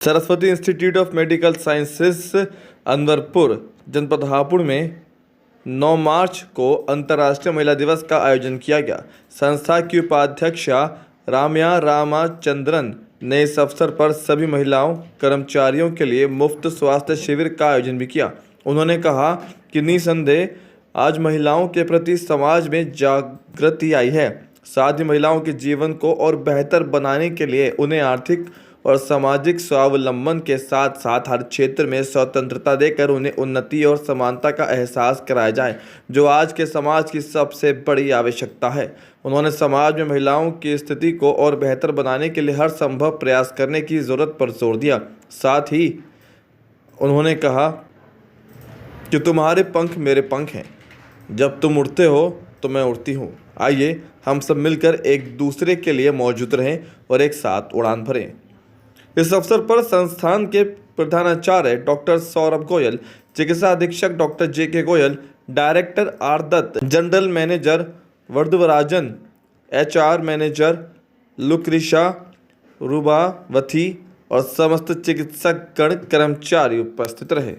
Saraswati institute of medical sciences Anwarpur जनपद हापुड़ में 9 मार्च को अंतर्राष्ट्रीय महिला दिवस का आयोजन किया गया। संस्था की उपाध्यक्षा राम्या रामाचंद्रन ने इस अवसर पर सभी महिलाओं कर्मचारियों के लिए मुफ्त स्वास्थ्य शिविर का आयोजन भी किया। उन्होंने कहा कि निसंदेह आज महिलाओं के प्रति समाज में जागृति आई है। साथ ही महिलाओं के जीवन को और बेहतर बनाने के लिए उन्हें आर्थिक और सामाजिक स्वावलंबन के साथ साथ हर क्षेत्र में स्वतंत्रता देकर उन्हें उन्नति और समानता का एहसास कराया जाए, जो आज के समाज की सबसे बड़ी आवश्यकता है। उन्होंने समाज में महिलाओं की स्थिति को और बेहतर बनाने के लिए हर संभव प्रयास करने की ज़रूरत पर जोर दिया। साथ ही उन्होंने कहा कि तुम्हारे पंख मेरे पंख हैं, जब तुम उड़ते हो तो मैं उड़ती हूँ। आइए हम सब मिलकर एक दूसरे के लिए मौजूद रहें और एक साथ उड़ान भरें। इस अवसर पर संस्थान के प्रधानाचार्य डॉक्टर सौरभ गोयल, चिकित्सा अधीक्षक doctor J K. Goyal, director R Dutt, general manager Vardhavarajan, HR manager Lucrisha Rubavathi और समस्त चिकित्सक गण कर्मचारी उपस्थित रहे।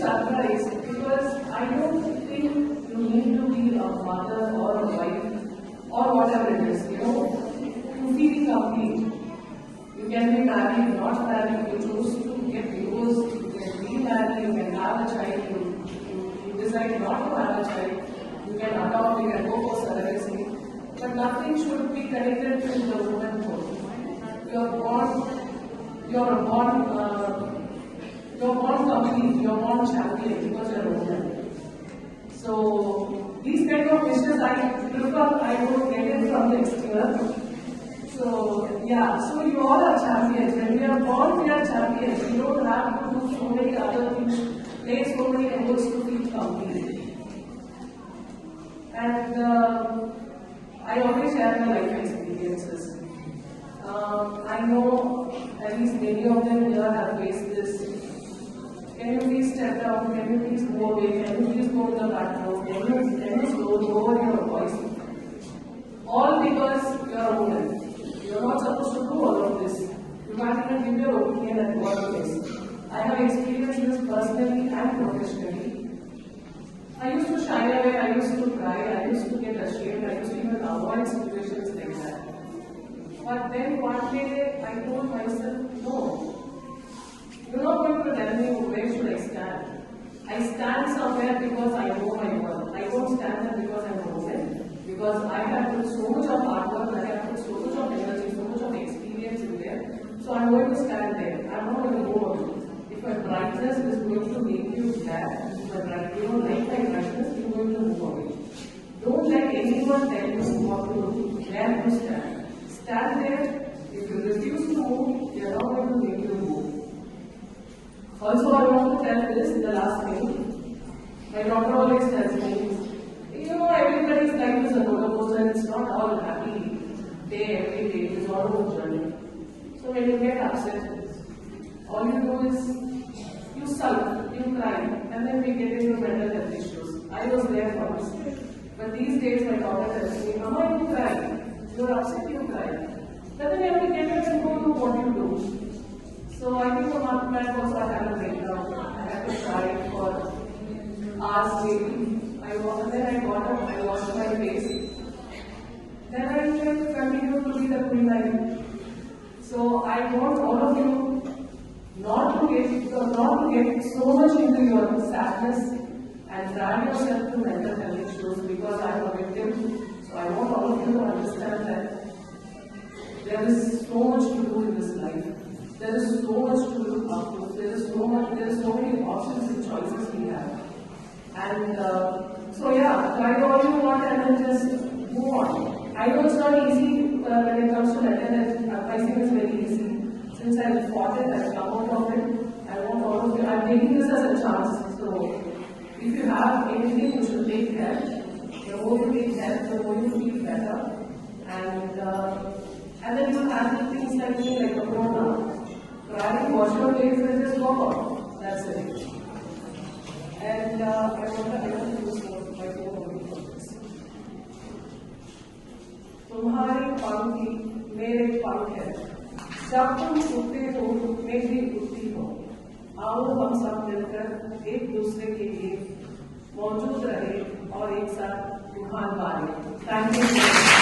Surprised because I don't think you need to be a mother or a wife or whatever it is, to feel complete. You can be married, not married, you choose to get divorced, you can be married, you can have a child, you decide not to have a child, you can adopt, you can go for surrogacy, but nothing should be connected to the womanhood. You're born complete, you're born champion because you're a woman. So these kind of wishes I don't get it from the exterior. So yeah, so you all are champions. When we are born, we are champions. We don't have to do so many other things, play so many roles to feel complete. And I always share my life experiences. I know at least many of them here have faced this. Can you please step down? Can you please go away? Can you please go to the bathroom? Can you lower your voice? All because you are a woman. You are not supposed to do all of this. You can't even give your opinion at workplace. I have experienced this personally and professionally. I used to shy away, I used to cry, I used to get ashamed, I used to even avoid situations like that. But then one day I told myself, no. You're not going to tell me where should I stand. I stand somewhere because I know my worth. I don't stand there because I'm a woman. Because I have put so much of hard work, I have put so much of energy, so much of experience in there. So I'm going to stand there. I'm not going to go away. If my brightness is going to make you glad, if you don't like my brightness, you're going to move away. Don't let anyone tell you what to do, where to stand. Stand there. If you refuse to move, they are not going to make you move. Also, I want to tell this, the last thing. My doctor always tells me, everybody's life is a roller coaster and it's not all happy day, every day, it's all a journey. So when you get upset, all you do is, you sulk, you cry, and then we get into mental health issues. I was there for this. But these days, my doctor tells me, Mama, you cry. You're upset, you cry. But then you have to get up and go do what you do. So I think a month back also I had a breakdown. I had to cry for hours daily. Then I got up, I washed my face. Then I continued to be the queen I am. So I want all of you not to get so much into your sadness and drag yourself to mental health issues because I am a victim. So I want all of you to understand that there is so much to do in this life. There is so much to look up to. There is so many options and choices we have. And so yeah, try all you want and then just move on. I know it's not easy when it comes to mental health. Advising is very easy. Since I fought it, I've come out of it. I want all of you. I'm taking this as a chance. So if you have anything, you should take help. The more you take help, the more you feel better. And then you have things like me, like a corona. Crying, wash your face and just walk out. That's it. And I want to use पंख है। जब तुम उठते हो मैं भी उठती हूँ। आओ हम सब मिलकर एक दूसरे के लिए मौजूद रहे और एक साथ उभार मारे। Thank you.